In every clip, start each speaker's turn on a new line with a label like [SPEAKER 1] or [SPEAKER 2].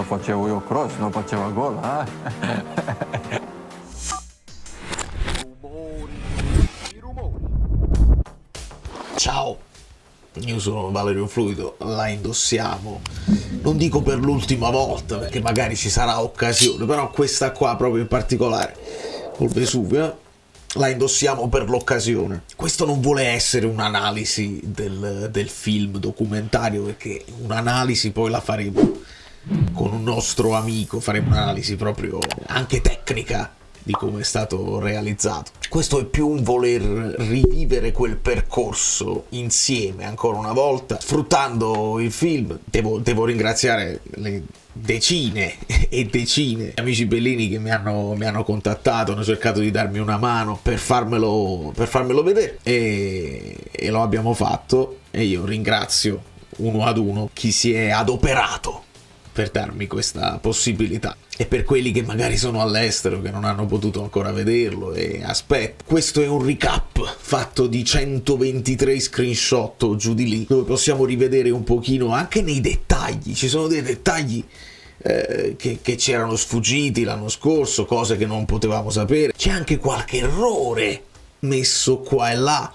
[SPEAKER 1] quando facevo io cross non faceva gol, eh?
[SPEAKER 2] Ciao, io sono Valerio Fluido, la indossiamo, non dico per l'ultima volta perché magari ci sarà occasione, però questa qua proprio in particolare, col Vesuvio, la indossiamo per l'occasione. Questo non vuole essere un'analisi del film documentario, perché un'analisi poi la faremo con un nostro amico, faremo un'analisi proprio anche tecnica di come è stato realizzato. Questo è più un voler rivivere quel percorso insieme ancora una volta, sfruttando il film. Devo ringraziare le decine e decine di amici bellini che mi hanno contattato, hanno cercato di darmi una mano per farmelo vedere e lo abbiamo fatto, e io ringrazio uno ad uno chi si è adoperato per darmi questa possibilità. E per quelli che magari sono all'estero, che non hanno potuto ancora vederlo e aspetta, questo è un recap fatto di 123 screenshot o giù di lì, dove possiamo rivedere un pochino anche nei dettagli. Ci sono dei dettagli che ci erano sfuggiti l'anno scorso, cose che non potevamo sapere. C'è anche qualche errore messo qua e là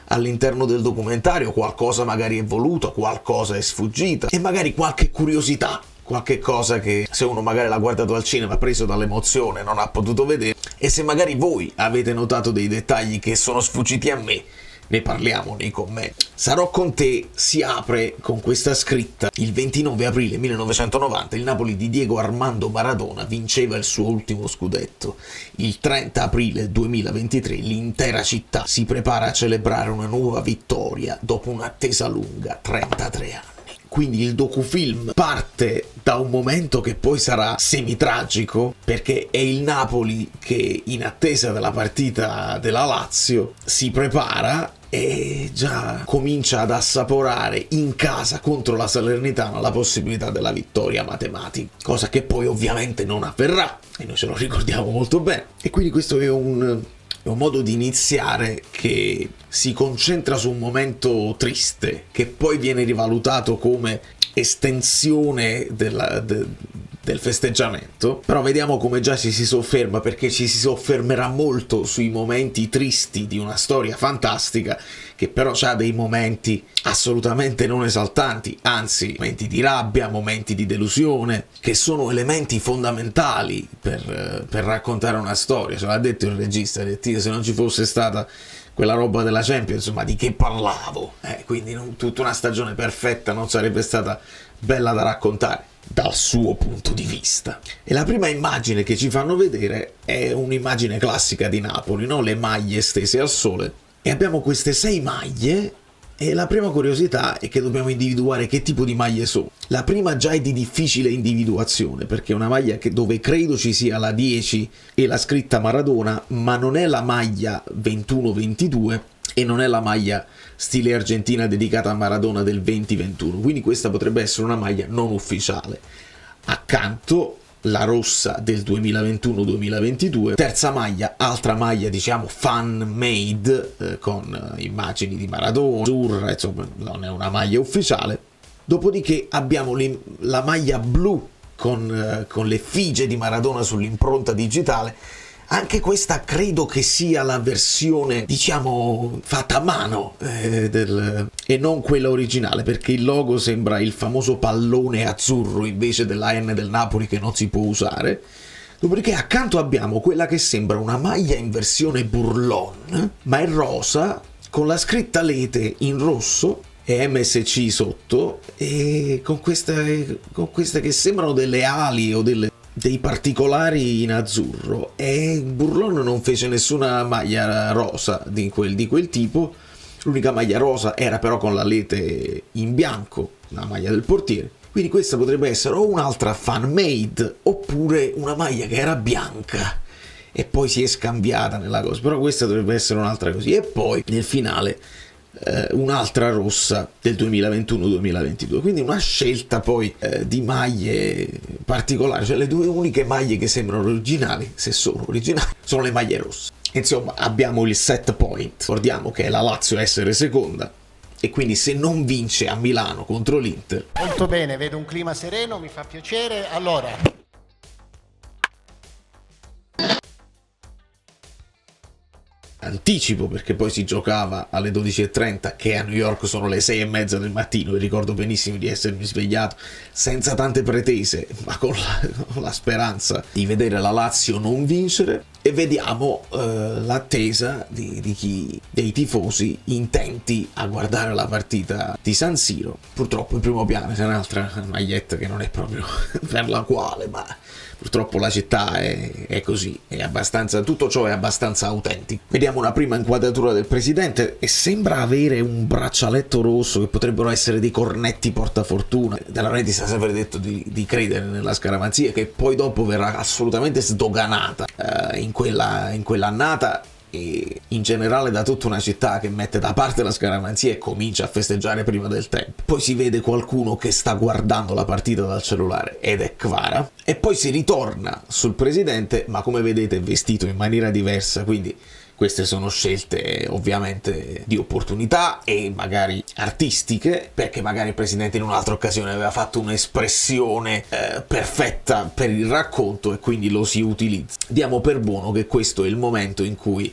[SPEAKER 2] all'interno del documentario, qualcosa magari è voluto, qualcosa è sfuggita, e magari qualche curiosità, qualche cosa che se uno magari l'ha guardato al cinema preso dall'emozione non ha potuto vedere. E se magari voi avete notato dei dettagli che sono sfuggiti a me, ne parliamo nei commenti. Sarò con te si apre con questa scritta: il 29 aprile 1990 il Napoli di Diego Armando Maradona vinceva il suo ultimo scudetto. Il 30 aprile 2023 l'intera città si prepara a celebrare una nuova vittoria dopo un'attesa lunga, 33 anni. Quindi il docufilm parte da un momento che poi sarà semitragico, perché è il Napoli che, in attesa della partita della Lazio, si prepara e già comincia ad assaporare in casa contro la Salernitana la possibilità della vittoria matematica, cosa che poi ovviamente non avverrà e noi ce lo ricordiamo molto bene. E quindi questo è un modo di iniziare che si concentra su un momento triste, che poi viene rivalutato come estensione del festeggiamento. Però vediamo come già ci si sofferma, perché ci si soffermerà molto sui momenti tristi di una storia fantastica, che però ha dei momenti assolutamente non esaltanti, anzi momenti di rabbia, momenti di delusione, che sono elementi fondamentali per raccontare una storia. Ce l'ha detto il regista, ha detto: se non ci fosse stata quella roba della Champions, ma di che parlavo? Quindi tutta una stagione perfetta non sarebbe stata bella da raccontare dal suo punto di vista. E la prima immagine che ci fanno vedere è un'immagine classica di Napoli, no? Le maglie stese al sole, e abbiamo queste 6 maglie. E la prima curiosità è che dobbiamo individuare che tipo di maglie sono. La prima già è di difficile individuazione, perché è una maglia dove credo ci sia la 10 e la scritta Maradona, ma non è la maglia 21-22 e non è la maglia stile Argentina dedicata a Maradona del 20-21. Quindi questa potrebbe essere una maglia non ufficiale. Accanto la rossa del 2021-2022, terza maglia, altra maglia diciamo fan made, con immagini di Maradona, azzurra, insomma non è una maglia ufficiale. Dopodiché abbiamo la maglia blu con l'effigie di Maradona sull'impronta digitale. Anche questa credo che sia la versione, diciamo, fatta a mano e non quella originale, perché il logo sembra il famoso pallone azzurro invece della N del Napoli, che non si può usare. Dopodiché accanto abbiamo quella che sembra una maglia in versione burlon, ma è rosa, con la scritta Lete in rosso e MSC sotto, e con queste che sembrano delle ali o dei particolari in azzurro. E Burlon non fece nessuna maglia rosa di quel tipo. L'unica maglia rosa era però con la Lete in bianco, la maglia del portiere. Quindi questa potrebbe essere o un'altra fan made, oppure una maglia che era bianca e poi si è scambiata nella cosa. Però questa dovrebbe essere un'altra così. E poi nel finale un'altra rossa del 2021-2022, quindi una scelta poi di maglie particolari. Cioè le due uniche maglie che sembrano originali, se sono originali, sono le maglie rosse. Insomma, abbiamo il set point. Ricordiamo che è la Lazio a essere seconda, e quindi se non vince a Milano contro l'Inter...
[SPEAKER 3] Molto bene, vedo un clima sereno, mi fa piacere. Allora,
[SPEAKER 2] anticipo, perché poi si giocava alle 12:30, che a New York sono le 6:30 del mattino, e ricordo benissimo di essermi svegliato senza tante pretese, ma con la speranza di vedere la Lazio non vincere, e vediamo l'attesa dei tifosi intenti a guardare la partita di San Siro. Purtroppo in primo piano c'è un'altra maglietta che non è proprio per la quale, ma purtroppo la città è così, è abbastanza, tutto ciò è abbastanza autentico. Vediamo una prima inquadratura del presidente e sembra avere un braccialetto rosso, che potrebbero essere dei cornetti portafortuna. De Laurentiis ha sempre detto di credere nella scaramanzia, che poi dopo verrà assolutamente sdoganata in quell'annata, e in generale da tutta una città che mette da parte la scaramanzia e comincia a festeggiare prima del tempo. Poi si vede qualcuno che sta guardando la partita dal cellulare, ed è Kvara, e poi si ritorna sul presidente, ma come vedete è vestito in maniera diversa, quindi queste sono scelte ovviamente di opportunità e magari artistiche, perché magari il presidente in un'altra occasione aveva fatto un'espressione perfetta per il racconto e quindi lo si utilizza. Diamo per buono che questo è il momento in cui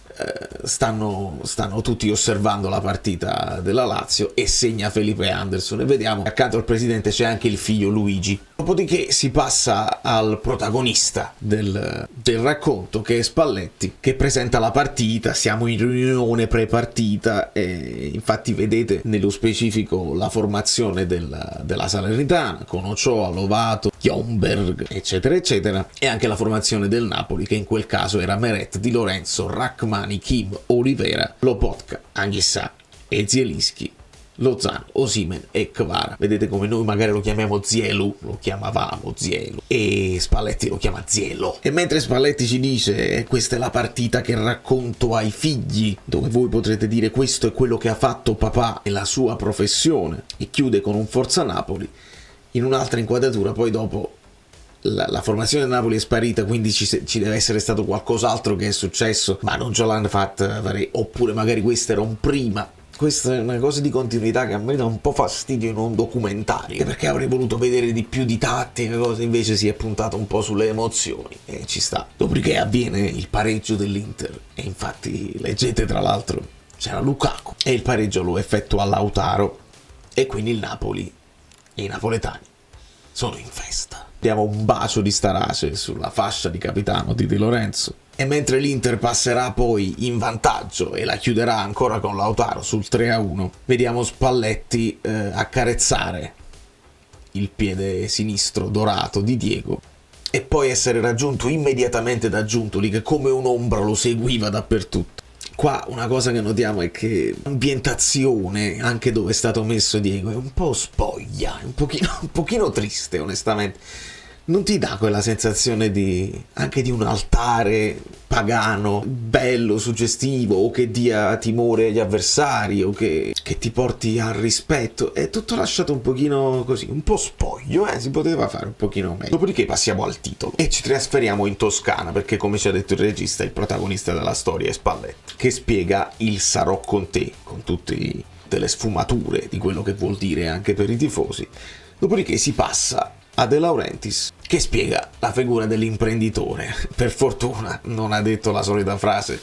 [SPEAKER 2] stanno tutti osservando la partita della Lazio, e segna Felipe Anderson, e vediamo che accanto al presidente c'è anche il figlio Luigi. Dopodiché si passa al protagonista del racconto, che è Spalletti, che presenta la partita. Siamo in riunione pre-partita e infatti vedete nello specifico la formazione della Salernitana, con Ochoa, Lovato, Ljungberg, eccetera eccetera, e anche la formazione del Napoli, che in quel caso era Meret, Di Lorenzo, Rachmani, Kim, Olivera, Lobotka, Anghissà e Zielinski, Lozano, Osimhen e Kvara. Vedete come noi magari lo chiamiamo Zielu, lo chiamavamo Zielu, e Spalletti lo chiama Zielo. E mentre Spalletti ci dice questa è la partita che racconto ai figli, dove voi potrete dire questo è quello che ha fatto papà e la sua professione, e chiude con un Forza Napoli, in un'altra inquadratura poi dopo la formazione del Napoli è sparita, quindi ci deve essere stato qualcos'altro che è successo, ma non ce l'hanno fatta fare, oppure magari questo era un prima. Questa è una cosa di continuità che a me dà un po' fastidio in un documentario, perché avrei voluto vedere di più di tattica, cosa, invece si è puntato un po' sulle emozioni, e ci sta. Dopodiché avviene il pareggio dell'Inter, e infatti leggete, tra l'altro c'era Lukaku, e il pareggio lo effettua Lautaro, e quindi il Napoli e i napoletani sono in festa. Diamo un bacio di Starace sulla fascia di capitano di Di Lorenzo. E mentre l'Inter passerà poi in vantaggio e la chiuderà ancora con Lautaro sul 3-1, vediamo Spalletti accarezzare il piede sinistro dorato di Diego, e poi essere raggiunto immediatamente da Giuntoli, che come un'ombra lo seguiva dappertutto. Qua una cosa che notiamo è che l'ambientazione, anche dove è stato messo Diego, è un po' spoglia, è un pochino triste, onestamente. Non ti dà quella sensazione anche di un altare pagano bello, suggestivo, o che dia timore agli avversari, o che ti porti al rispetto? È tutto lasciato un pochino così, un po' spoglio, si poteva fare un pochino meglio. Dopodiché passiamo al titolo e ci trasferiamo in Toscana, perché come ci ha detto il regista, il protagonista della storia è Spalletti, che spiega il sarò con te, con tutte le sfumature di quello che vuol dire anche per i tifosi. Dopodiché si passa a De Laurentiis, che spiega la figura dell'imprenditore. Per fortuna non ha detto la solita frase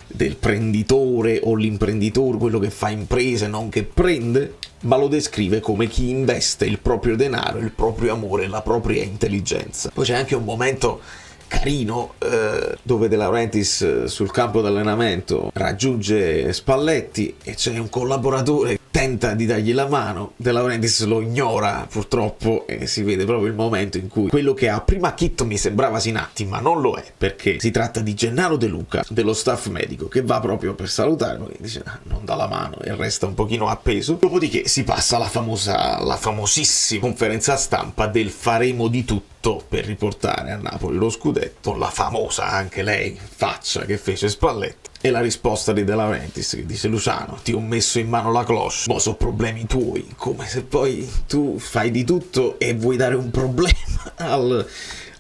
[SPEAKER 2] del prenditore o l'imprenditore, quello che fa imprese, non che prende, ma lo descrive come chi investe il proprio denaro, il proprio amore, la propria intelligenza. Poi c'è anche un momento carino dove De Laurentiis sul campo d'allenamento raggiunge Spalletti e c'è un collaboratore, tenta di dargli la mano, De Laurentiis lo ignora purtroppo, e si vede proprio il momento in cui quello che a prima acchitto mi sembrava Sinatti, ma non lo è, perché si tratta di Gennaro De Luca, dello staff medico, che va proprio per salutarlo e dice non dà la mano e resta un pochino appeso. Dopodiché si passa alla famosissima conferenza stampa del faremo di tutto per riportare a Napoli lo scudetto, la famosa anche lei faccia che fece Spalletti, e la risposta di De Laurentiis che dice: Luciano, ti ho messo in mano la cloche, mo sono problemi tuoi, come se poi tu fai di tutto e vuoi dare un problema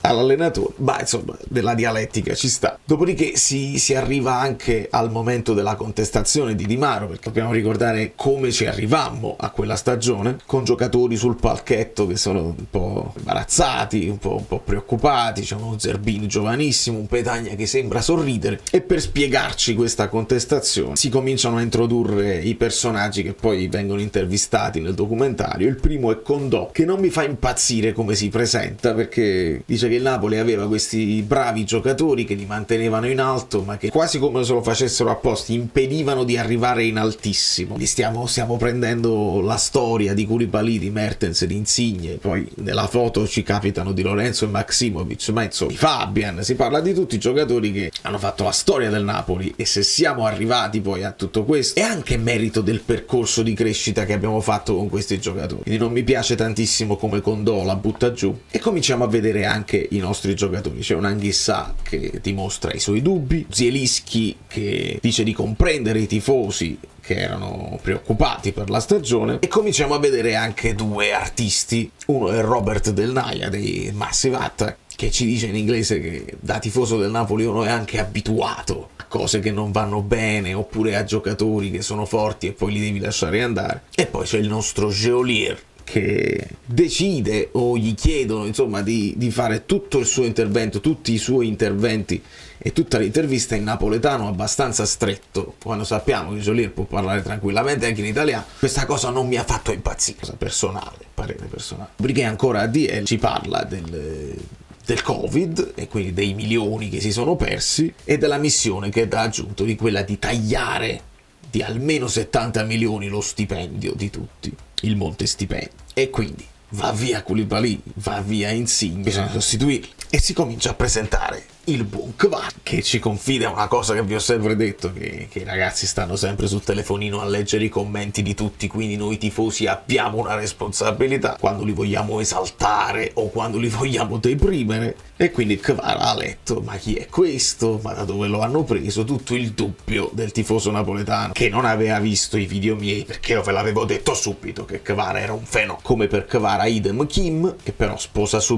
[SPEAKER 2] all'allenatore, ma insomma della dialettica ci sta. Dopodiché si arriva anche al momento della contestazione di Di Mauro, perché dobbiamo ricordare come ci arrivammo a quella stagione, con giocatori sul palchetto che sono un po' imbarazzati, un po' preoccupati, c'è uno Zerbini giovanissimo, un Petagna che sembra sorridere, e per spiegarci questa contestazione si cominciano a introdurre i personaggi che poi vengono intervistati nel documentario. Il primo è Condò, che non mi fa impazzire come si presenta, perché dice che il Napoli aveva questi bravi giocatori che li mantenevano in alto, ma che quasi come se lo facessero apposta impedivano di arrivare in altissimo. Stiamo prendendo la storia di Koulibaly, di Mertens, di Insigne, poi nella foto ci capitano Di Lorenzo e Maximovic, ma insomma di Fabian, si parla di tutti i giocatori che hanno fatto la storia del Napoli, e se siamo arrivati poi a tutto questo è anche merito del percorso di crescita che abbiamo fatto con questi giocatori. Quindi non mi piace tantissimo come Condò la butta giù, e cominciamo a vedere anche i nostri giocatori. C'è un Anghissà che dimostra i suoi dubbi, Zielinski che dice di comprendere i tifosi che erano preoccupati per la stagione, e cominciamo a vedere anche due artisti. Uno è Robert Del Naia dei Massive Attack, che ci dice in inglese che da tifoso del Napoli uno è anche abituato a cose che non vanno bene, oppure a giocatori che sono forti e poi li devi lasciare andare. E poi c'è il nostro Geolier, che decide, o gli chiedono insomma di fare tutto il suo intervento, tutti i suoi interventi e tutta l'intervista in napoletano abbastanza stretto, quando sappiamo che Geolier può parlare tranquillamente anche in italiano. Questa cosa non mi ha fatto impazzire, cosa personale, parere personale. Perché ancora ADL ci parla del Covid, e quindi dei milioni che si sono persi, e della missione che ha aggiunto, di quella di tagliare di almeno 70 milioni lo stipendio di tutti, il monte stipendi. E quindi va via Koulibaly, va via Insigne, bisogna sostituirli, e si comincia a presentare il buon Kvara, che ci confida una cosa che vi ho sempre detto, che i ragazzi stanno sempre sul telefonino a leggere i commenti di tutti, quindi noi tifosi abbiamo una responsabilità quando li vogliamo esaltare o quando li vogliamo deprimere. E quindi Kvara ha letto: ma chi è questo? Ma da dove lo hanno preso? Tutto il dubbio del tifoso napoletano che non aveva visto i video miei, perché io ve l'avevo detto subito che Kvara era un fenomeno. Come per Kvara idem Kim, che però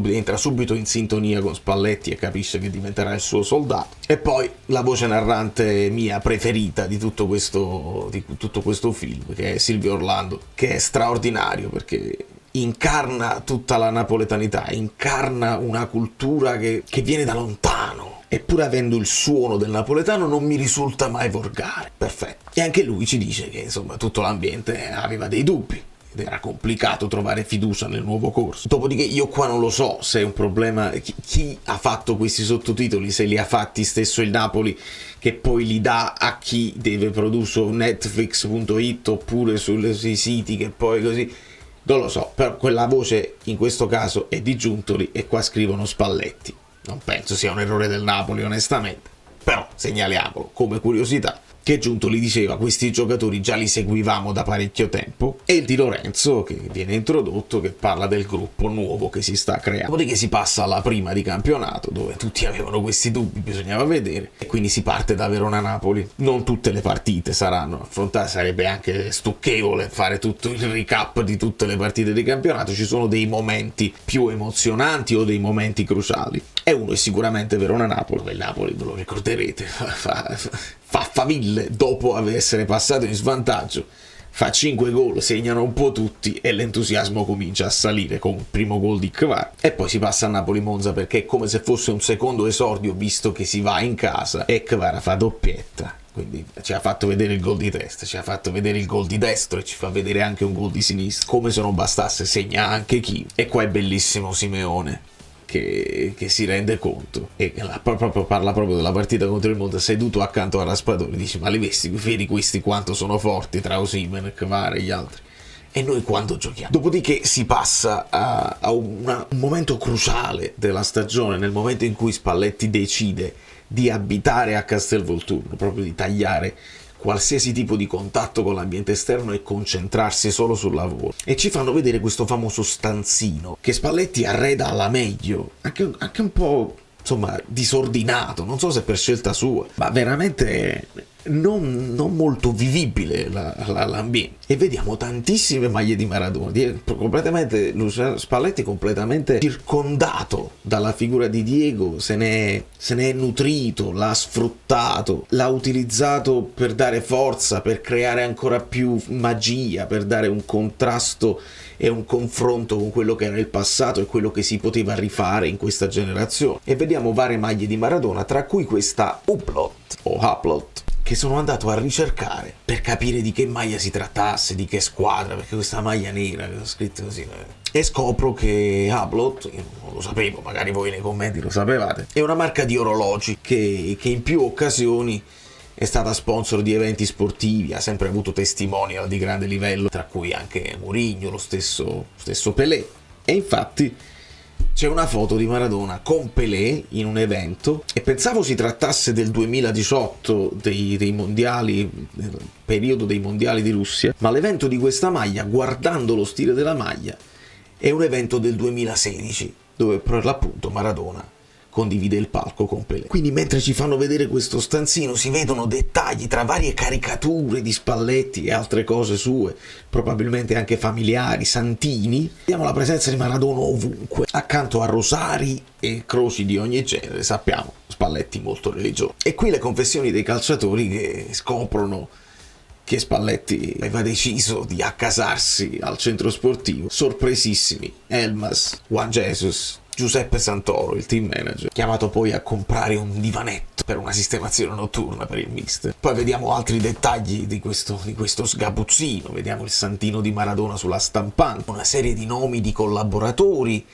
[SPEAKER 2] entra subito in sintonia con Spalletti e capisce che diventerà il suo soldato. E poi la voce narrante mia preferita di tutto questo film, che è Silvio Orlando, che è straordinario perché incarna tutta la napoletanità, incarna una cultura che viene da lontano, eppure avendo il suono del napoletano non mi risulta mai volgare. Perfetto. E anche lui ci dice che insomma tutto l'ambiente aveva dei dubbi, era complicato trovare fiducia nel nuovo corso. Dopodiché io qua non lo so se è un problema chi ha fatto questi sottotitoli, se li ha fatti stesso il Napoli, che poi li dà a chi deve produrre su Netflix.it oppure sui siti che poi così, non lo so. Però quella voce in questo caso è di Giuntoli e qua scrivono Spalletti. Non penso sia un errore del Napoli onestamente, però segnaliamolo come curiosità, che Giuntoli diceva questi giocatori già li seguivamo da parecchio tempo, e il Di Lorenzo che viene introdotto, che parla del gruppo nuovo che si sta creando. Dopodiché si passa alla prima di campionato, dove tutti avevano questi dubbi, bisognava vedere, e quindi si parte da Verona-Napoli. Non tutte le partite saranno affrontate, sarebbe anche stucchevole fare tutto il recap di tutte le partite di campionato. Ci sono dei momenti più emozionanti o dei momenti cruciali, e uno è sicuramente Verona-Napoli. Il Napoli, ve lo ricorderete, fa faville dopo essere passato in svantaggio, fa 5 gol, segnano un po' tutti e l'entusiasmo comincia a salire con il primo gol di Kvara, e poi si passa a Napoli-Monza perché è come se fosse un secondo esordio, visto che si va in casa e Kvara fa doppietta. Quindi ci ha fatto vedere il gol di testa, ci ha fatto vedere il gol di destro e ci fa vedere anche un gol di sinistra. Come se non bastasse, segna anche chi. E qua è bellissimo Simeone che si rende conto e parla proprio della partita contro il Monza seduto accanto a Raspadori. Dice: ma li vedi questi quanto sono forti tra Osimhen, Kvara e gli altri, e noi quando giochiamo? Dopodiché si passa a un momento cruciale della stagione, nel momento in cui Spalletti decide di abitare a Castelvolturno, proprio di tagliare qualsiasi tipo di contatto con l'ambiente esterno e concentrarsi solo sul lavoro. E ci fanno vedere questo famoso stanzino che Spalletti arreda alla meglio, anche un po' insomma disordinato, non so se per scelta sua, ma veramente non molto vivibile l'ambiente, e vediamo tantissime maglie di Maradona, completamente Luciano Spalletti completamente circondato dalla figura di Diego, se ne è nutrito, l'ha sfruttato, l'ha utilizzato per dare forza, per creare ancora più magia, per dare un contrasto e un confronto con quello che era il passato e quello che si poteva rifare in questa generazione. E vediamo varie maglie di Maradona, tra cui questa Hublot o Hublot, che sono andato a ricercare per capire di che maglia si trattasse, di che squadra, perché questa maglia nera che ho scritto così, e scopro che Hublot, io non lo sapevo, magari voi nei commenti lo sapevate, è una marca di orologi che in più occasioni è stata sponsor di eventi sportivi, ha sempre avuto testimonial di grande livello, tra cui anche Mourinho, lo stesso Pelé. E infatti c'è una foto di Maradona con Pelé in un evento, e pensavo si trattasse del 2018, dei mondiali, del periodo dei mondiali di Russia, ma l'evento di questa maglia, guardando lo stile della maglia, è un evento del 2016, dove per l'appunto Maradona condivide il palco con Pelé. Quindi mentre ci fanno vedere questo stanzino si vedono dettagli tra varie caricature di Spalletti e altre cose sue, probabilmente anche familiari, santini. Vediamo la presenza di Maradona ovunque, accanto a rosari e croci di ogni genere, sappiamo, Spalletti molto religioso. E qui le confessioni dei calciatori che scoprono che Spalletti aveva deciso di accasarsi al centro sportivo. Sorpresissimi, Elmas, Juan Jesus, Giuseppe Santoro, il team manager, chiamato poi a comprare un divanetto per una sistemazione notturna per il mister. Poi vediamo altri dettagli di questo sgabuzzino, vediamo il santino di Maradona sulla stampante, una serie di nomi di collaboratori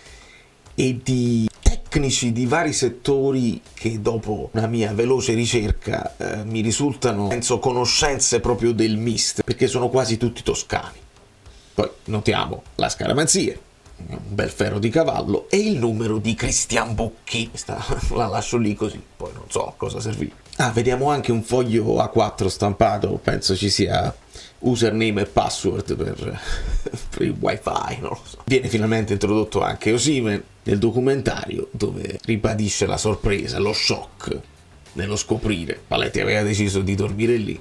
[SPEAKER 2] e di tecnici di vari settori che dopo una mia veloce ricerca mi risultano senza conoscenze proprio del mister, perché sono quasi tutti toscani. Poi notiamo la scaramanzia, un bel ferro di cavallo, e il numero di Cristian Bucchi. Questa la lascio lì così, poi non so a cosa servire. Vediamo anche un foglio A4 stampato, penso ci sia username e password per il wifi, non lo so. Viene finalmente introdotto anche Osimhen nel documentario, dove ribadisce la sorpresa, lo shock nello scoprire Spalletti aveva deciso di dormire lì.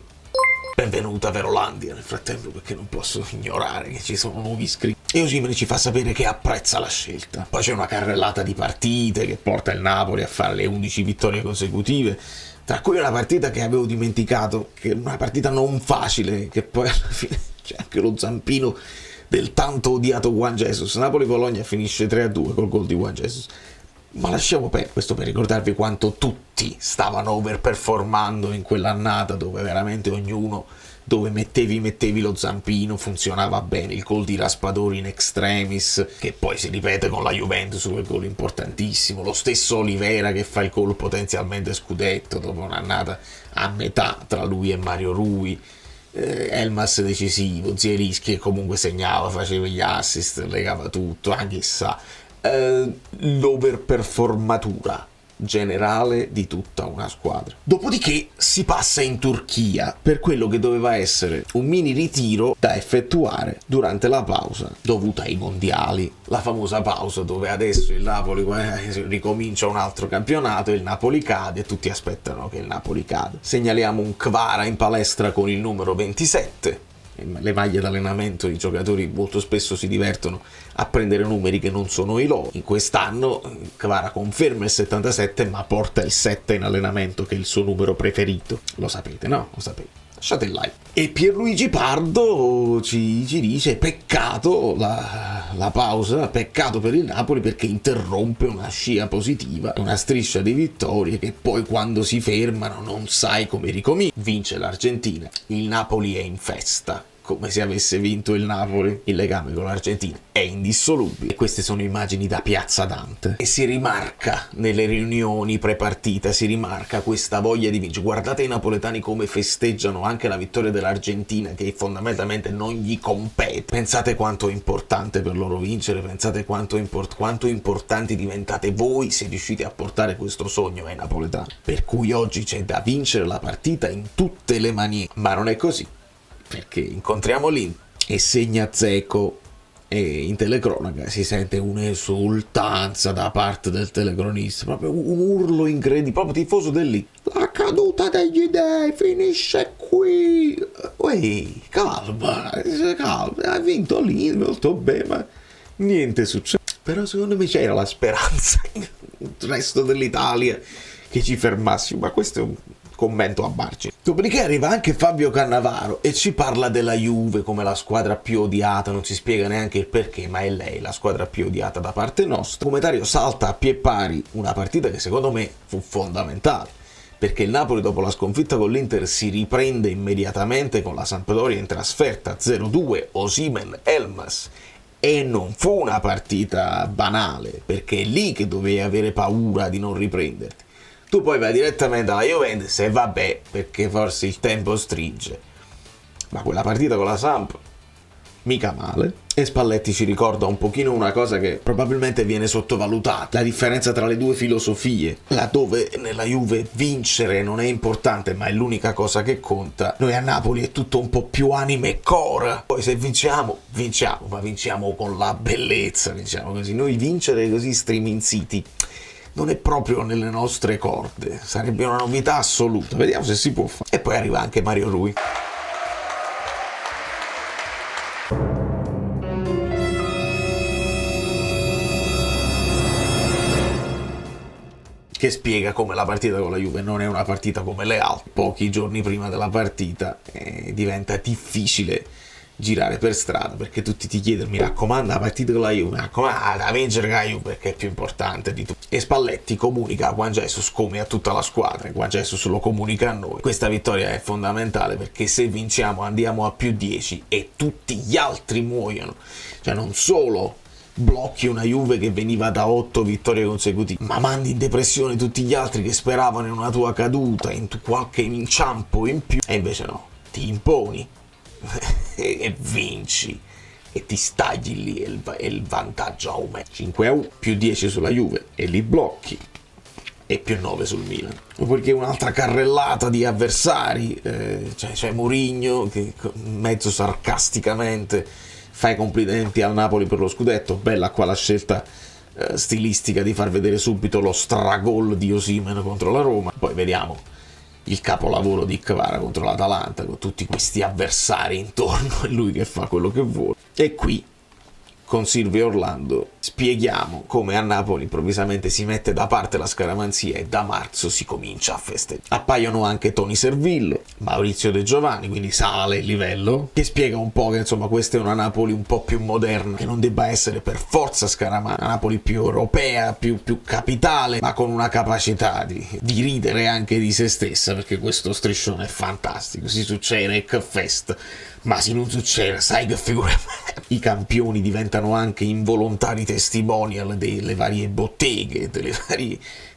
[SPEAKER 2] Benvenuta a Verolandia nel frattempo, perché non posso ignorare che ci sono nuovi iscritti. E Osimhen ci fa sapere che apprezza la scelta. Poi c'è una carrellata di partite che porta il Napoli a fare le 11 vittorie consecutive, tra cui una partita che avevo dimenticato, che è una partita non facile, che poi alla fine c'è anche lo zampino del tanto odiato Juan Jesus. Napoli-Bologna finisce 3-2 col gol di Juan Jesus. Ma lasciamo perdere questo per ricordarvi quanto tutti stavano overperformando in quell'annata, dove veramente ognuno, dove mettevi lo zampino, funzionava bene. Il gol di Raspadori in extremis, che poi si ripete con la Juventus, quel gol importantissimo. Lo stesso Olivera che fa il gol potenzialmente scudetto dopo un'annata a metà tra lui e Mario Rui. Elmas decisivo, Zielinski che comunque segnava, faceva gli assist, legava tutto, anche sa. L'overperformatura generale di tutta una squadra. Dopodiché si passa in Turchia per quello che doveva essere un mini ritiro da effettuare durante la pausa dovuta ai mondiali, la famosa pausa dove adesso il Napoli ricomincia un altro campionato, il Napoli cade e tutti aspettano che il Napoli cada. Segnaliamo un Kvara in palestra con il numero 27. Le maglie d'allenamento, i giocatori molto spesso si divertono a prendere numeri che non sono i loro. In quest'anno Kvara conferma il 77 ma porta il 7 in allenamento, che è il suo numero preferito. Lo sapete, no? Lo sapete. Lasciate il like. E Pierluigi Pardo ci dice peccato la pausa, peccato per il Napoli, perché interrompe una scia positiva, una striscia di vittorie che poi quando si fermano non sai come ricomincia. Vince l'Argentina, il Napoli è in festa, come se avesse vinto il Napoli. Il legame con l'Argentina è indissolubile. E queste sono immagini da Piazza Dante, e si rimarca nelle riunioni pre-partita, si rimarca questa voglia di vincere. Guardate i napoletani come festeggiano anche la vittoria dell'Argentina, che fondamentalmente non gli compete. Pensate quanto è importante per loro vincere, pensate quanto importanti diventate voi se riuscite a portare questo sogno ai napoletani. Per cui oggi c'è da vincere la partita in tutte le maniere, ma non è così, perché incontriamo l'Inter e segna Dzeko e in telecronaca si sente un'esultanza da parte del telecronista, proprio un urlo incredibile, proprio tifoso dell'Inter. La caduta degli dei finisce qui. Uè, calma, ha vinto l'Inter, molto bene, ma niente succede. Però secondo me c'era la speranza nel resto dell'Italia che ci fermassimo, ma questo è un commento a margine. Dopodiché arriva anche Fabio Cannavaro e ci parla della Juve come la squadra più odiata, non ci spiega neanche il perché, ma è lei la squadra più odiata da parte nostra. Il commentario salta a pie pari una partita che secondo me fu fondamentale, perché il Napoli dopo la sconfitta con l'Inter si riprende immediatamente con la Sampdoria in trasferta 0-2, Osimhen, Elmas, e non fu una partita banale, perché è lì che dovevi avere paura di non riprenderti. Tu poi vai direttamente alla Juventus e vabbè, perché forse il tempo stringe. Ma quella partita con la Samp, mica male. E Spalletti ci ricorda un pochino una cosa che probabilmente viene sottovalutata, la differenza tra le due filosofie. Laddove nella Juve vincere non è importante, ma è l'unica cosa che conta, noi a Napoli è tutto un po' più anima e cora. Poi se vinciamo, ma vinciamo con la bellezza, vinciamo così. Noi vincere così striminziti non è proprio nelle nostre corde, sarebbe una novità assoluta, vediamo se si può fare. E poi arriva anche Mario Rui. Che spiega come la partita con la Juve non è una partita come le altre. Pochi giorni prima della partita diventa difficile girare per strada, perché tutti ti chiedono: mi raccomando la partita con la Juve, mi raccomando da vincere con la Juve perché è più importante di tutto. E Spalletti comunica a Juan Jesus come a tutta la squadra, Juan Jesus lo comunica a noi. Questa vittoria è fondamentale perché se vinciamo andiamo a più 10 e tutti gli altri muoiono, cioè non solo blocchi una Juve che veniva da 8 vittorie consecutive, ma mandi in depressione tutti gli altri che speravano in una tua caduta, in qualche inciampo in più, e invece no, ti imponi e vinci e ti stagli lì e il vantaggio aumenta. 5-1, più 10 sulla Juve e li blocchi, e più 9 sul Milan. Perché un'altra carrellata di avversari, c'è Mourinho che mezzo sarcasticamente fa i complimenti al Napoli per lo scudetto. Bella qua la scelta stilistica di far vedere subito lo stragol di Osimhen contro la Roma. Poi vediamo il capolavoro di Kvara contro l'Atalanta, con tutti questi avversari intorno e lui che fa quello che vuole. E qui, con Silvio Orlando, spieghiamo come a Napoli improvvisamente si mette da parte la scaramanzia e da marzo si comincia a festeggiare. Appaiono anche Tony Servillo, Maurizio De Giovanni, quindi sale il livello, che spiega un po' che insomma questa è una Napoli un po' più moderna, che non debba essere per forza scaramana, una Napoli più europea, più capitale, ma con una capacità di ridere anche di se stessa, perché questo striscione è fantastico. Si succede Rec Fest, ma se non succede, sai che figura. I campioni diventano anche involontari testimonial delle varie botteghe,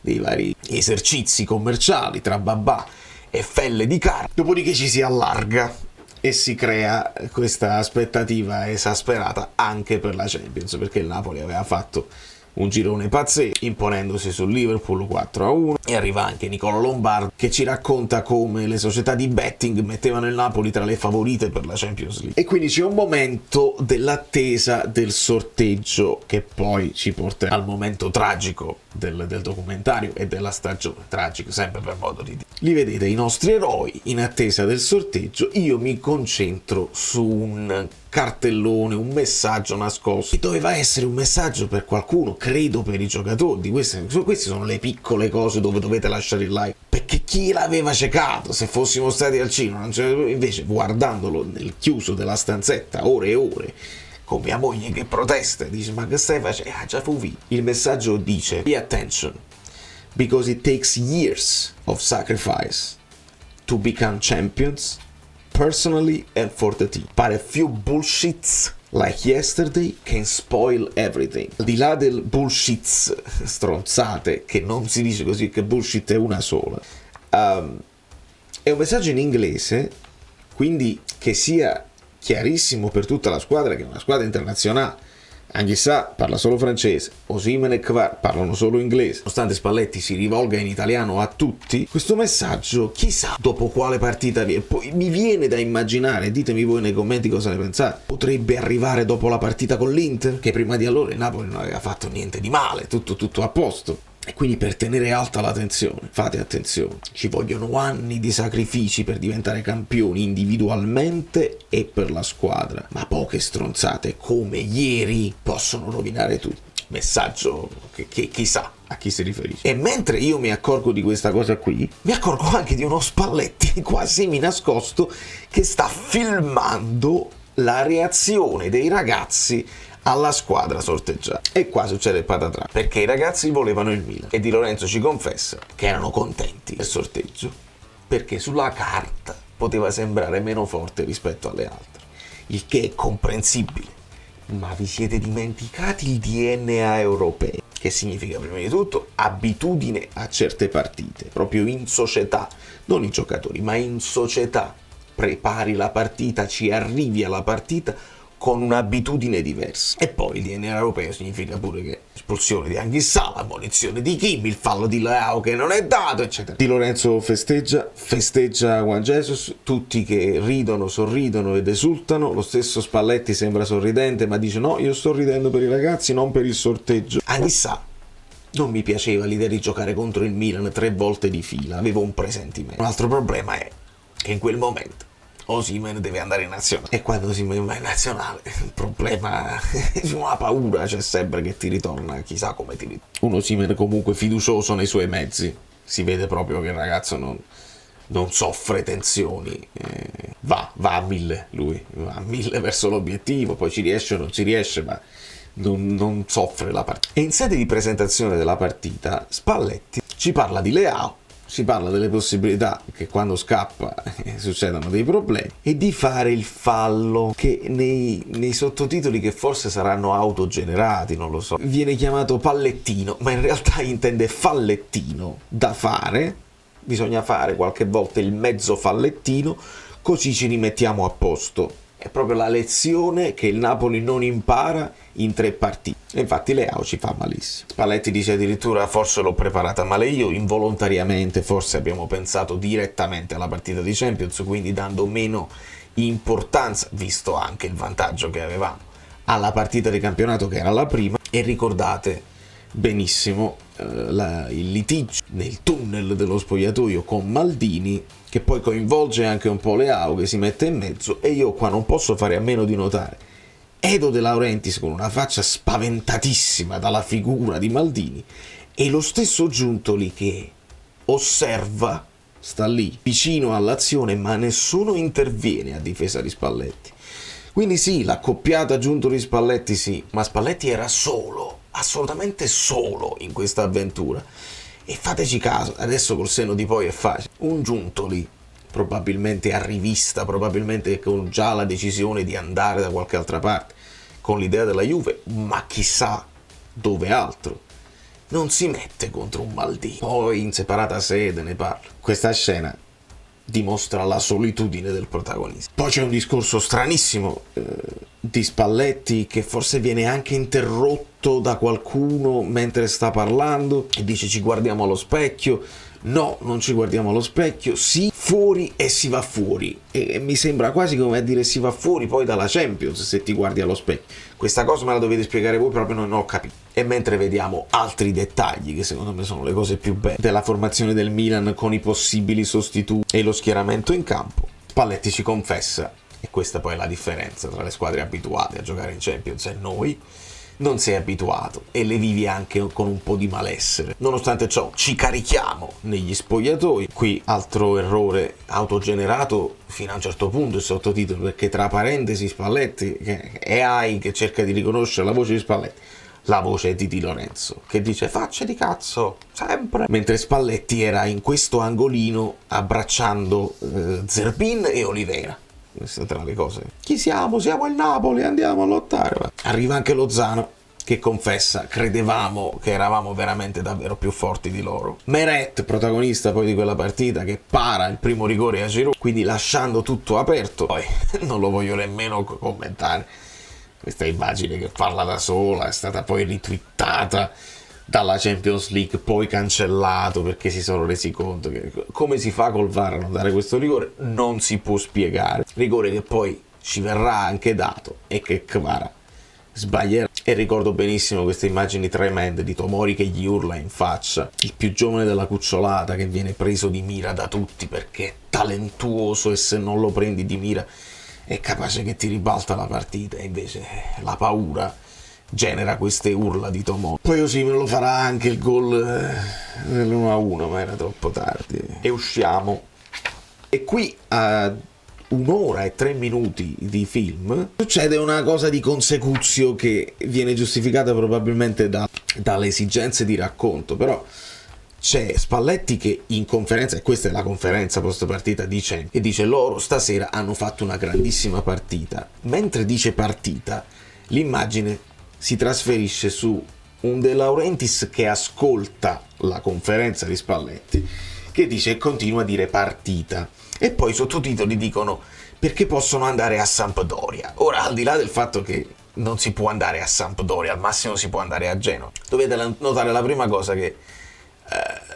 [SPEAKER 2] dei vari esercizi commerciali tra babà e felle di carne. Dopodiché ci si allarga e si crea questa aspettativa esasperata anche per la Champions, perché il Napoli aveva fatto un girone pazzesco, imponendosi sul Liverpool 4-1, e arriva anche Nicolo Lombardo che ci racconta come le società di betting mettevano il Napoli tra le favorite per la Champions League. E quindi c'è un momento dell'attesa del sorteggio che poi ci porta al momento tragico del documentario e della stagione. Tragico sempre per modo di dire. Li vedete i nostri eroi in attesa del sorteggio. Io mi concentro su un cartellone, un messaggio nascosto, che doveva essere un messaggio per qualcuno, credo per i giocatori. Queste sono le piccole cose dove dovete lasciare il like, perché chi l'aveva ciecato se fossimo stati al cinema, invece guardandolo nel chiuso della stanzetta ore e ore con mia moglie che protesta, dice: ma che stai facendo? Già fu via. Il messaggio dice: pay attention, because it takes years of sacrifice to become champions, personally and for the team. But a few bullshits like yesterday can spoil everything. Al di là del bullshits, stronzate, che non si dice così, che bullshit è una sola, è un messaggio in inglese, quindi che sia chiarissimo per tutta la squadra, che è una squadra internazionale, Anghissà parla solo francese, Osimhen e Kvar parlano solo inglese. Nonostante Spalletti si rivolga in italiano a tutti, questo messaggio chissà dopo quale partita viene. Poi mi viene da immaginare, ditemi voi nei commenti cosa ne pensate, potrebbe arrivare dopo la partita con l'Inter, che prima di allora il Napoli non aveva fatto niente di male, tutto a posto. E quindi per tenere alta la tensione, fate attenzione, ci vogliono anni di sacrifici per diventare campioni individualmente e per la squadra, ma poche stronzate come ieri possono rovinare tutto. Messaggio che chissà a chi si riferisce. E mentre io mi accorgo di questa cosa qui, mi accorgo anche di uno Spalletti quasi semi nascosto che sta filmando la reazione dei ragazzi alla squadra sorteggiata. E qua succede il patatrà, perché i ragazzi volevano il Milan e Di Lorenzo ci confessa che erano contenti del sorteggio perché sulla carta poteva sembrare meno forte rispetto alle altre, il che è comprensibile. Ma vi siete dimenticati il DNA europeo, che significa prima di tutto abitudine a certe partite, proprio in società, non i giocatori, ma in società. Prepari la partita, ci arrivi alla partita con un'abitudine diversa. E poi il DNA europeo significa pure che espulsione di Anghissà, l'ammonizione di Kim, il fallo di Leao che non è dato, eccetera. Di Lorenzo festeggia Juan Jesus, tutti che ridono, sorridono ed esultano. Lo stesso Spalletti sembra sorridente, ma dice no, io sto ridendo per i ragazzi, non per il sorteggio. Anghissà non mi piaceva l'idea di giocare contro il Milan 3 volte di fila, avevo un presentimento. Un altro problema è che in quel momento Osimhen deve andare in nazionale, e quando Osimhen va in nazionale il problema, una paura c'è sempre che ti ritorna, chissà come ti ritorna. Un Osimhen comunque fiducioso nei suoi mezzi, si vede proprio che il ragazzo non soffre tensioni, va a 1000 lui, va a 1000 verso l'obiettivo, poi ci riesce o non ci riesce, ma non soffre la partita. E in sede di presentazione della partita Spalletti ci parla di Leao, si parla delle possibilità che quando scappa succedano dei problemi, e di fare il fallo che nei sottotitoli, che forse saranno autogenerati, non lo so, viene chiamato pallettino, ma in realtà intende fallettino da fare. Bisogna fare qualche volta il mezzo fallettino, così ci rimettiamo a posto. È proprio la lezione che il Napoli non impara in 3 partite. E infatti Leao ci fa malissimo. Spalletti dice addirittura forse l'ho preparata male io, involontariamente, forse abbiamo pensato direttamente alla partita di Champions, quindi dando meno importanza, visto anche il vantaggio che avevamo, alla partita di campionato che era la prima. E ricordate benissimo il litigio nel tunnel dello spogliatoio con Maldini, che poi coinvolge anche un po' Leao che si mette in mezzo. E io qua non posso fare a meno di notare Edo De Laurentiis con una faccia spaventatissima dalla figura di Maldini, e lo stesso Giuntoli che osserva, sta lì vicino all'azione, ma nessuno interviene a difesa di Spalletti. Quindi sì, l'accoppiata Giuntoli-Spalletti sì, ma Spalletti era solo, assolutamente solo in questa avventura. E fateci caso, adesso col senno di poi è facile, un Giuntoli probabilmente a rivista, probabilmente con già la decisione di andare da qualche altra parte, con l'idea della Juve, ma chissà dove altro, non si mette contro un Maldini. Poi in separata sede ne parlo. Questa scena dimostra la solitudine del protagonista. Poi c'è un discorso stranissimo di Spalletti, che forse viene anche interrotto da qualcuno mentre sta parlando, e dice ci guardiamo allo specchio. No, non ci guardiamo allo specchio, sì, fuori, e si va fuori. E mi sembra quasi come a dire si va fuori poi dalla Champions se ti guardi allo specchio. Questa cosa me la dovete spiegare voi, proprio non ho capito. E mentre vediamo altri dettagli, che secondo me sono le cose più belle, della formazione del Milan con i possibili sostituti e lo schieramento in campo, Spalletti ci confessa, e questa poi è la differenza tra le squadre abituate a giocare in Champions e noi, non sei abituato e le vivi anche con un po' di malessere. Nonostante ciò ci carichiamo negli spogliatoi. Qui altro errore autogenerato fino a un certo punto il sottotitolo, perché tra parentesi Spalletti è AI che cerca di riconoscere la voce di Spalletti, la voce è di Di Lorenzo che dice facce di cazzo sempre, mentre Spalletti era in questo angolino abbracciando Zerbin e Oliveira. Queste tra le cose. Chi siamo? Siamo il Napoli, andiamo a lottare. Arriva anche Lozano che confessa, credevamo che eravamo veramente davvero più forti di loro. Meret, protagonista poi di quella partita, che para il primo rigore a Giroud, quindi lasciando tutto aperto. Poi non lo voglio nemmeno commentare. Questa immagine che parla da sola è stata poi ritwittata dalla Champions League, poi cancellato perché si sono resi conto che come si fa col VAR a non dare questo rigore non si può spiegare. Rigore che poi ci verrà anche dato e che Kvara sbaglierà. E ricordo benissimo queste immagini tremende di Tomori che gli urla in faccia, il più giovane della cucciolata che viene preso di mira da tutti perché è talentuoso e se non lo prendi di mira è capace che ti ribalta la partita, e invece la paura genera queste urla di Tomori. Poi così me lo farà anche il gol dell'1-1, ma era troppo tardi e usciamo. E qui a 1 ora e 3 minuti di film succede una cosa di consecuzio che viene giustificata probabilmente dalle esigenze di racconto, però c'è Spalletti che in conferenza, e questa è la conferenza post partita, dice loro stasera hanno fatto una grandissima partita. Mentre dice partita, l'immagine si trasferisce su un De Laurentiis che ascolta la conferenza di Spalletti, che dice e continua a dire partita, e poi i sottotitoli dicono perché possono andare a Sampdoria. Ora, al di là del fatto che non si può andare a Sampdoria, al massimo si può andare a Genova, dovete notare la prima cosa che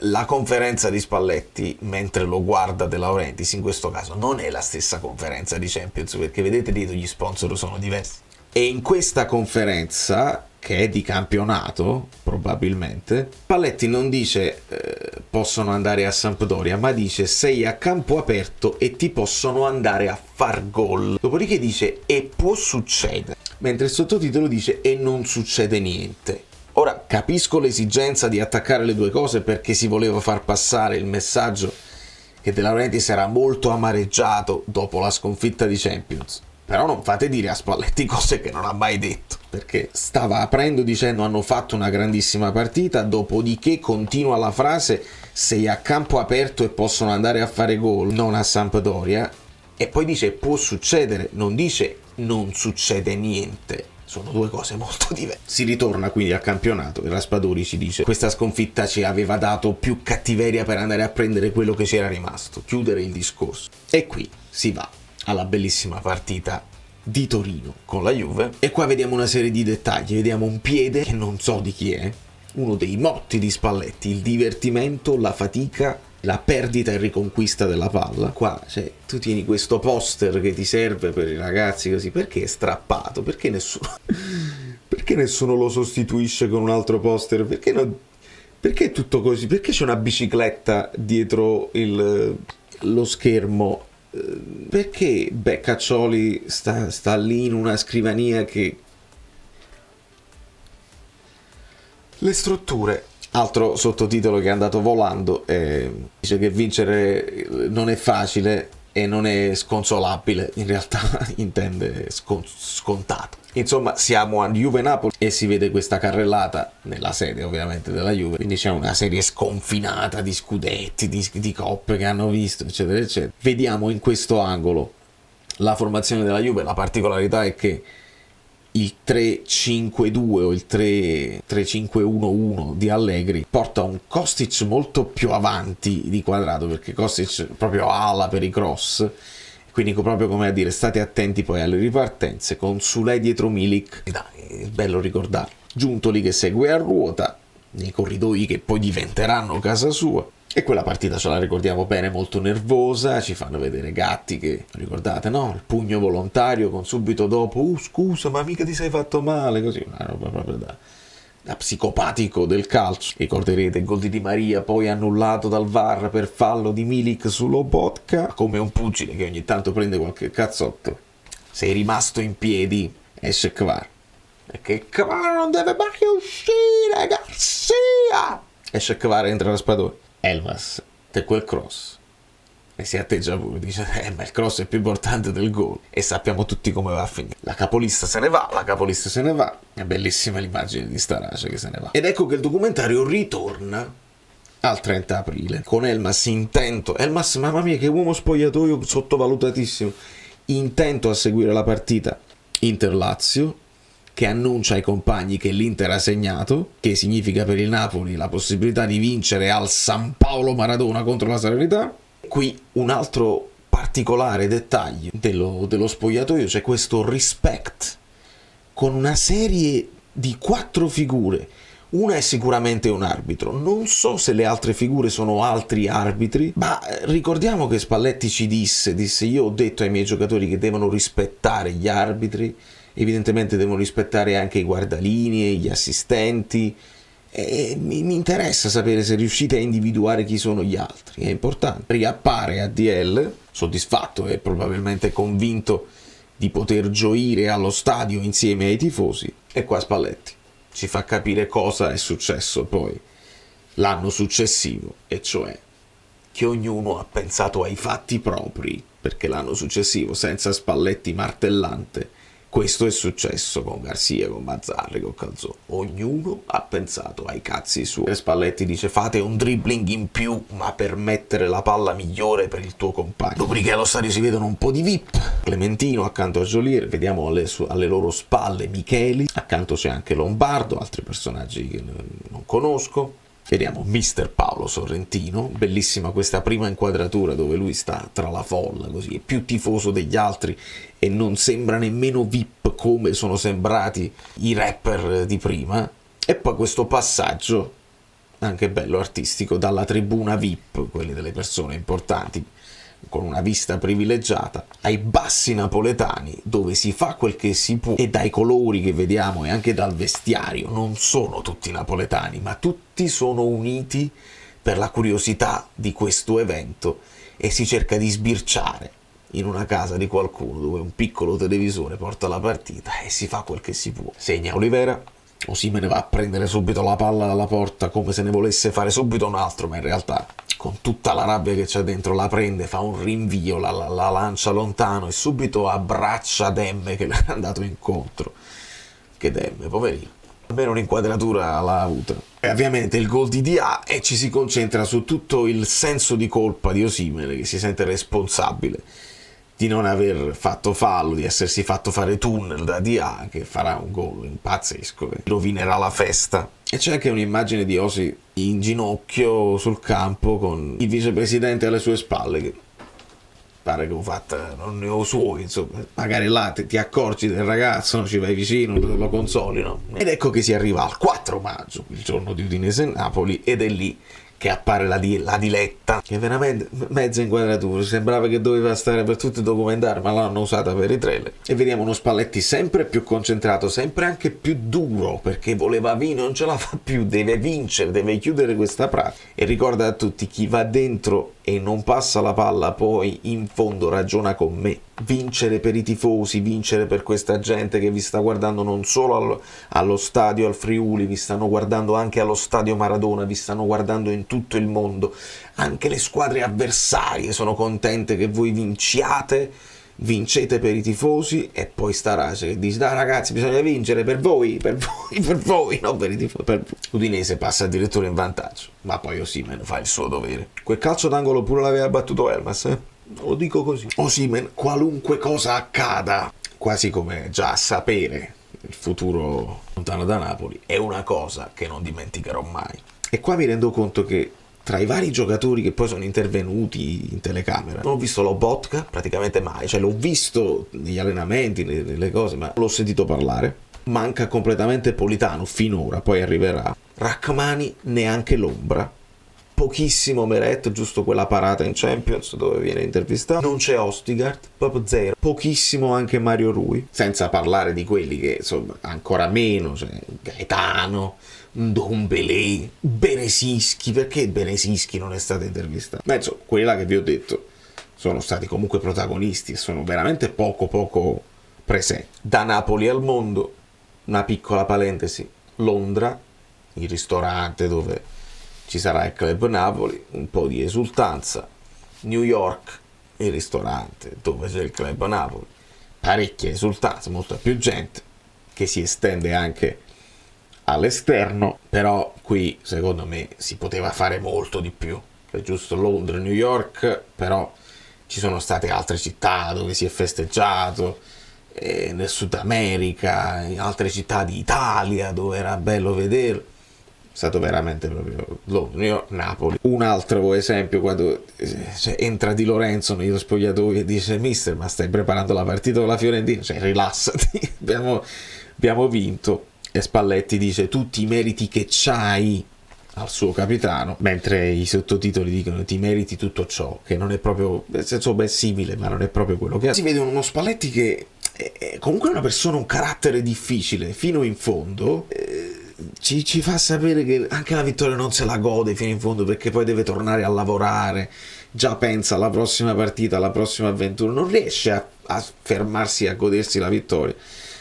[SPEAKER 2] la conferenza di Spalletti, mentre lo guarda De Laurentiis, in questo caso non è la stessa conferenza di Champions, perché vedete dietro gli sponsor sono diversi. E in questa conferenza, che è di campionato, probabilmente, Spalletti non dice possono andare a Sampdoria, ma dice sei a campo aperto e ti possono andare a far gol. Dopodiché dice e può succedere, mentre il sottotitolo dice e non succede niente. Ora, capisco l'esigenza di attaccare le due cose perché si voleva far passare il messaggio che De Laurentiis era molto amareggiato dopo la sconfitta di Champions. Però non fate dire a Spalletti cose che non ha mai detto, perché stava aprendo dicendo hanno fatto una grandissima partita, dopodiché continua la frase sei a campo aperto e possono andare a fare gol, non a Sampdoria, e poi dice può succedere, non dice non succede niente. Sono due cose molto diverse. Si ritorna quindi al campionato e Raspadori ci dice questa sconfitta ci aveva dato più cattiveria per andare a prendere quello che c'era rimasto, chiudere il discorso. E qui si va alla bellissima partita di Torino con la Juve, e qua vediamo una serie di dettagli. Vediamo un piede che non so di chi è, uno dei motti di Spalletti, il divertimento, la fatica, la perdita e riconquista della palla. Qua cioè, tu tieni questo poster che ti serve per i ragazzi così, perché è strappato? Perché nessuno lo sostituisce con un altro poster? Perché è tutto così? Perché c'è una bicicletta dietro lo schermo? Perché Caccioli sta lì in una scrivania che... Le strutture. Altro sottotitolo che è andato volando dice che vincere non è facile e non è sconsolabile, in realtà intende scontato. Insomma, siamo a Juve-Napoli e si vede questa carrellata nella sede ovviamente della Juve, quindi c'è una serie sconfinata di scudetti, di coppe che hanno visto, eccetera eccetera. Vediamo in questo angolo la formazione della Juve. La particolarità è che il 3-5-2 o il 3-5-1-1 di Allegri porta un Kostic molto più avanti di Quadrato, perché Kostic proprio ala per i cross, quindi proprio come a dire state attenti poi alle ripartenze, con Sule dietro Milik, è bello ricordare, Giuntoli che segue a ruota nei corridoi che poi diventeranno casa sua. E quella partita ce la ricordiamo bene, molto nervosa, ci fanno vedere Gatti che, ricordate, no? Il pugno volontario con subito dopo, scusa ma mica ti sei fatto male, così, una roba proprio da psicopatico del calcio. Ricorderete il gol di Di Maria, poi annullato dal VAR per fallo di Milik su Lobotka, come un pugile che ogni tanto prende qualche cazzotto. Sei rimasto in piedi, esce Kvar. Perché Kvar non deve mai uscire, Garcia! Esce Kvar, entra Raspadori. Elmas, te quel cross, e si atteggia pure, dice ma il cross è più importante del gol, e sappiamo tutti come va a finire. La capolista se ne va, è bellissima l'immagine di Starace che se ne va, ed ecco che il documentario ritorna al 30 aprile con Elmas intento, Elmas mamma mia che uomo spogliatoio sottovalutatissimo, intento a seguire la partita Inter-Lazio, che annuncia ai compagni che l'Inter ha segnato, che significa per il Napoli la possibilità di vincere al San Paolo Maradona contro la Salernitana. Qui un altro particolare dettaglio dello spogliatoio, c'è questo respect con una serie di 4 figure. Una è sicuramente un arbitro, non so se le altre figure sono altri arbitri, ma ricordiamo che Spalletti ci disse io ho detto ai miei giocatori che devono rispettare gli arbitri, evidentemente devono rispettare anche i guardalinee, gli assistenti, e mi interessa sapere se riuscite a individuare chi sono gli altri, è importante. Riappare ADL, soddisfatto e probabilmente convinto di poter gioire allo stadio insieme ai tifosi, e qua Spalletti ci fa capire cosa è successo poi l'anno successivo, e cioè che ognuno ha pensato ai fatti propri, perché l'anno successivo, senza Spalletti martellante, questo è successo con Garcia, con Mazzarri, con Calzone. Ognuno ha pensato ai cazzi suoi. E Spalletti dice: fate un dribbling in più, ma per mettere la palla migliore per il tuo compagno. Dopodiché allo stadio si vedono un po' di VIP. Clementino accanto a Jolier, vediamo alle loro spalle Micheli, accanto c'è anche Lombardo, altri personaggi che non conosco. Vediamo Mister Paolo Sorrentino, bellissima questa prima inquadratura dove lui sta tra la folla, così è più tifoso degli altri e non sembra nemmeno VIP come sono sembrati i rapper di prima. E poi questo passaggio, anche bello artistico, dalla tribuna VIP, quelli delle persone importanti, con una vista privilegiata, ai bassi napoletani, dove si fa quel che si può, e dai colori che vediamo e anche dal vestiario non sono tutti napoletani, ma tutti sono uniti per la curiosità di questo evento, e si cerca di sbirciare in una casa di qualcuno dove un piccolo televisore porta la partita e si fa quel che si può. Segna Olivera, Osimhen va a prendere subito la palla dalla porta come se ne volesse fare subito un altro, ma in realtà con tutta la rabbia che c'è dentro la prende, fa un rinvio, la lancia lontano e subito abbraccia Demme che le è andato incontro. Che Demme, poverino, almeno un'inquadratura l'ha avuta. E ovviamente il gol di Dia, e ci si concentra su tutto il senso di colpa di Osimhen, che si sente responsabile di non aver fatto fallo, di essersi fatto fare tunnel da Dia, che farà un gol pazzesco, che rovinerà la festa. E c'è anche un'immagine di Osi in ginocchio sul campo con il vicepresidente alle sue spalle, che pare che ho fatta non ne ho suoi, insomma. Magari là ti accorgi del ragazzo, no? Ci vai vicino, lo consoli, no? Ed ecco che si arriva al 4 maggio, il giorno di Udinese e Napoli, ed è lì che appare la Diletta, che è veramente mezza inquadratura, sembrava che doveva stare per tutti i documentari, ma l'hanno usata per i trailer. E vediamo uno Spalletti sempre più concentrato, sempre anche più duro, perché voleva vincere, non ce la fa più, deve vincere, deve chiudere questa pratica. E ricorda a tutti: chi va dentro e non passa la palla poi in fondo ragiona con me. Vincere per i tifosi, vincere per questa gente che vi sta guardando non solo allo stadio al Friuli, vi stanno guardando anche allo stadio Maradona, vi stanno guardando in tutto il mondo. Anche le squadre avversarie sono contente che voi vincete per i tifosi. E poi sta Race che dice: dai ragazzi, bisogna vincere per voi, non per i tifosi, per voi. Udinese passa addirittura in vantaggio, ma poi Osimhen fa il suo dovere. Quel calcio d'angolo pure l'aveva battuto Elmas, lo dico così. Osimhen, qualunque cosa accada, quasi come già sapere il futuro lontano da Napoli, è una cosa che non dimenticherò mai. E qua mi rendo conto che tra i vari giocatori che poi sono intervenuti in telecamera, non ho visto Lobotka praticamente mai, cioè l'ho visto negli allenamenti, nelle cose, ma non l'ho sentito parlare. Manca completamente Politano finora, poi arriverà. Rachmani neanche l'ombra. Pochissimo Meret, giusto quella parata in Champions dove viene intervistato. Non c'è Ostigard, proprio zero. Pochissimo anche Mario Rui, senza parlare di quelli che insomma ancora meno, cioè Gaetano, Ndombele, Beresischi. Perché Beresischi non è stato intervistato? Ma insomma, quelli là che vi ho detto sono stati comunque protagonisti e sono veramente poco presenti. Da Napoli al mondo, una piccola parentesi: Londra, il ristorante dove ci sarà il Club Napoli, un po' di esultanza. New York, il ristorante dove c'è il Club Napoli, parecchia esultanza, molta più gente, che si estende anche all'esterno. Però qui secondo me si poteva fare molto di più. È giusto Londra, New York, però ci sono state altre città dove si è festeggiato, nel Sud America, in altre città d'Italia dove era bello vederlo. È stato veramente proprio Londra, New York, Napoli. Un altro esempio, quando entra Di Lorenzo nello spogliatoio e dice: mister, ma stai preparando la partita con la Fiorentina? Cioè, rilassati, abbiamo abbiamo vinto, e Spalletti dice tutti i meriti che c'hai al suo capitano, mentre i sottotitoli dicono ti meriti tutto ciò, che non è proprio, nel senso, beh, simile, ma non è proprio quello che ha. Si vede uno Spalletti che è comunque una persona, un carattere difficile fino in fondo, ci fa sapere che anche la vittoria non se la gode fino in fondo, perché poi deve tornare a lavorare, già pensa alla prossima partita, alla prossima avventura, non riesce a fermarsi a godersi la vittoria.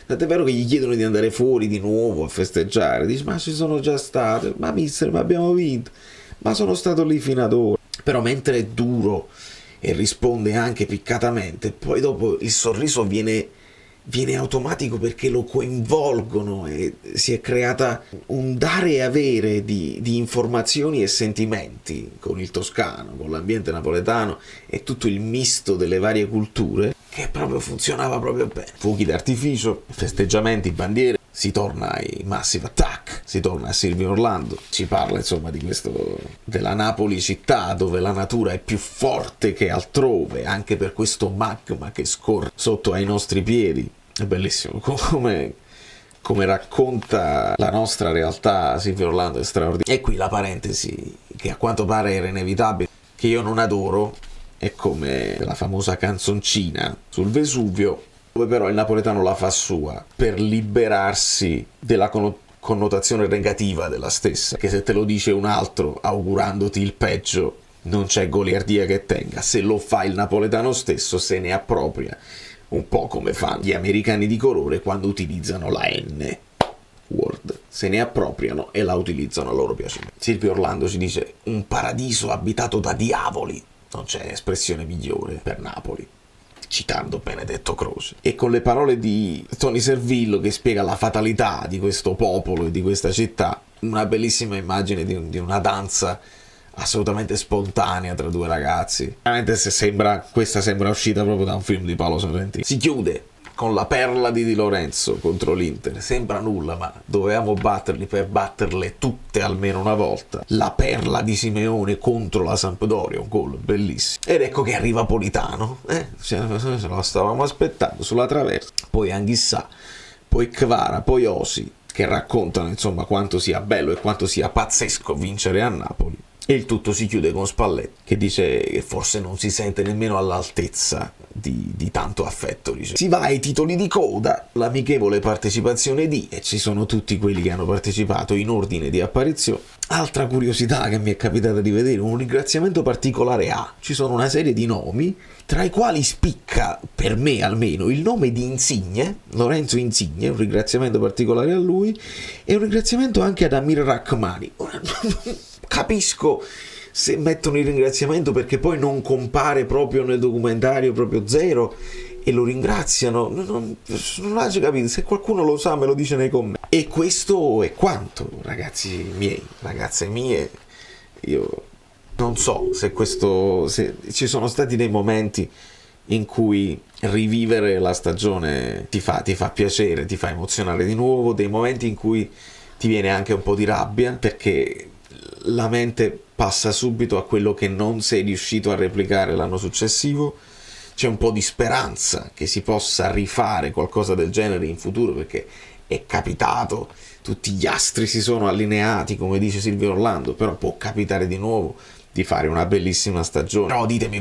[SPEAKER 2] Tant'è vero che gli chiedono di andare fuori di nuovo a festeggiare. Dice, ma ci sono già stato, ma mister, ma abbiamo vinto, ma sono stato lì fino ad ora. Però mentre è duro e risponde anche piccatamente, poi dopo il sorriso viene automatico, perché lo coinvolgono e si è creata un dare e avere di informazioni e sentimenti con il toscano, con l'ambiente napoletano e tutto il misto delle varie culture, che proprio funzionava proprio bene. Fuochi d'artificio, festeggiamenti, bandiere, si torna ai Massive Attack, si torna a Silvio Orlando, ci parla insomma di questo, della Napoli città dove la natura è più forte che altrove, anche per questo magma che scorre sotto ai nostri piedi. È bellissimo come racconta la nostra realtà Silvio Orlando, è straordinario. E qui la parentesi che a quanto pare era inevitabile, che io non adoro, è come la famosa canzoncina sul Vesuvio, dove però il napoletano la fa sua per liberarsi della connotazione negativa della stessa, che se te lo dice un altro augurandoti il peggio non c'è goliardia che tenga. Se lo fa il napoletano stesso se ne appropria, un po' come fanno gli americani di colore quando utilizzano la N word, se ne appropriano e la utilizzano a loro piacimento. Silvio Orlando ci dice un paradiso abitato da diavoli, non c'è espressione migliore per Napoli, citando Benedetto Croce. E con le parole di Tony Servillo che spiega la fatalità di questo popolo e di questa città, una bellissima immagine di una danza assolutamente spontanea tra due ragazzi. Veramente questa sembra uscita proprio da un film di Paolo Sorrentino. Si chiude con la perla di Di Lorenzo contro l'Inter. Sembra nulla, ma dovevamo batterli per batterle tutte almeno una volta. La perla di Simeone contro la Sampdoria, un gol bellissimo. Ed ecco che arriva Politano, ce lo stavamo aspettando, sulla traversa. Poi Anghissà, poi Kvara, poi Osi, che raccontano insomma quanto sia bello e quanto sia pazzesco vincere a Napoli. E il tutto si chiude con Spalletti che dice che forse non si sente nemmeno all'altezza di tanto affetto. Dice. Si va ai titoli di coda, l'amichevole partecipazione di, e ci sono tutti quelli che hanno partecipato in ordine di apparizione. Altra curiosità che mi è capitata di vedere, un ringraziamento particolare a. Ci sono una serie di nomi, tra i quali spicca, per me almeno, il nome di Insigne, Lorenzo Insigne, un ringraziamento particolare a lui, e un ringraziamento anche ad Amir Rachmani. Capisco se mettono il ringraziamento perché poi non compare proprio nel documentario, proprio zero, e lo ringraziano. Non l'ho capito. Se qualcuno lo sa me lo dice nei commenti. E questo è quanto, ragazzi miei, ragazze mie. Io non so se ci sono stati dei momenti in cui rivivere la stagione ti fa piacere, ti fa emozionare di nuovo, dei momenti in cui ti viene anche un po' di rabbia perché la mente passa subito a quello che non sei riuscito a replicare l'anno successivo. C'è un po' di speranza che si possa rifare qualcosa del genere in futuro, perché è capitato, tutti gli astri si sono allineati, come dice Silvio Orlando, però può capitare di nuovo di fare una bellissima stagione. Però ditemi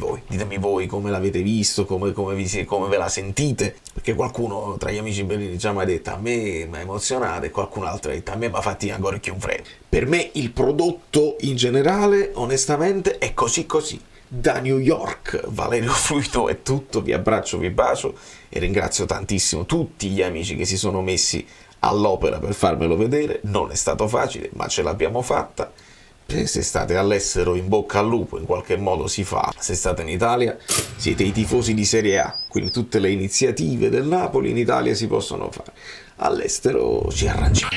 [SPEAKER 2] voi come l'avete visto, come ve la sentite, perché qualcuno tra gli amici bellini già mi ha detto a me mi ha emozionato e qualcun altro ha detto a me mi ha fatti ancora più un freddo. Per me il prodotto in generale onestamente è così. Da New York, Valerio Fluido è tutto, vi abbraccio, vi bacio e ringrazio tantissimo tutti gli amici che si sono messi all'opera per farmelo vedere. Non è stato facile, ma ce l'abbiamo fatta. Se state all'estero, in bocca al lupo, in qualche modo si fa. Se state in Italia, siete i tifosi di Serie A, quindi tutte le iniziative del Napoli in Italia si possono fare. All'estero ci arrangiamo.